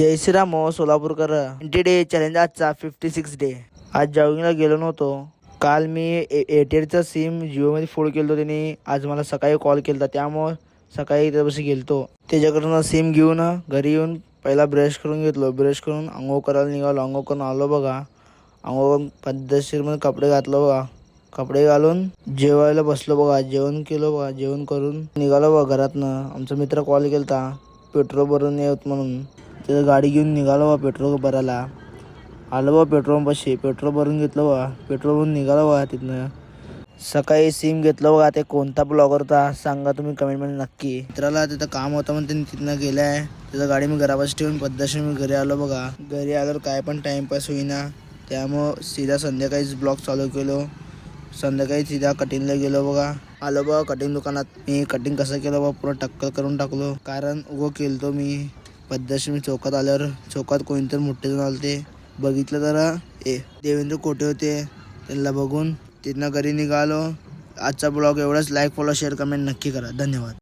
जय श्रीराम हो Solapurkar. 20 day challenge आजचा 56 day. आज जॉगिंगला गेलो नव्हतो. काल मी एअरटेलचा सिम जिओमध्ये फोल्ड केलं त्यांनी. आज मला सकाळी कॉल केला त्यामुळं सकाळी त्यापाशी गेलतो. त्याच्याकडून सिम घेऊन घरी येऊन पहिला ब्रश करून घेतलो. ब्रश करून आंघोळ करायला निघालो. आंघोळ करून आलो बघा. आंघोळ करून पद्धतशीरमध्ये कपडे घातलो बघा. कपडे घालून जेवायला बसलो बघा. जेवण केलं बघा. जेवण करून निघालो बघा घरातनं. आमचा मित्र कॉल केलता पेट्रोल भरून येत म्हणून. त्याचं गाडी घेऊन निघालो बा पेट्रोल भरायला. आलो बा पेट्रोल पाशी. पेट्रोल भरून घेतलं बा. पेट्रोल भरून निघालो बा तिथनं. सकाळी सिम घेतलं बघा. ते कोणता ब्लॉगर होता सांगा तुम्ही कमेंटमध्ये नक्की. मित्राला तिथं काम होतं म्हणून त्यांनी तिथनं गेलाय. त्याचं गाडी मी घरापाशी ठेवून पद्धतशीर मी घरी आलो बघा. घरी आल्यावर काय पण टाईमपास होईना त्यामुळं सीधा संध्याकाळीच ब्लॉग चालू केलो. संध्याकाळी सीधा कटिंगला गेलो बघा. आलो बघा कटिंग दुकानात. मी कटिंग कसं केलं बघा पुरं टक्कल करून टाकलो. कारण केलतो मी पद्धतशीर. मी चौकात आल्यावर चौकात कोणतरी मोठे जण आलते. बघितलं तर देवेंद्र कोटे होते. त्यांना बघून तिथनं घरी निघालो. आजचा ब्लॉग एवढाच. लाईक फॉलो शेअर कमेंट नक्की करा. धन्यवाद.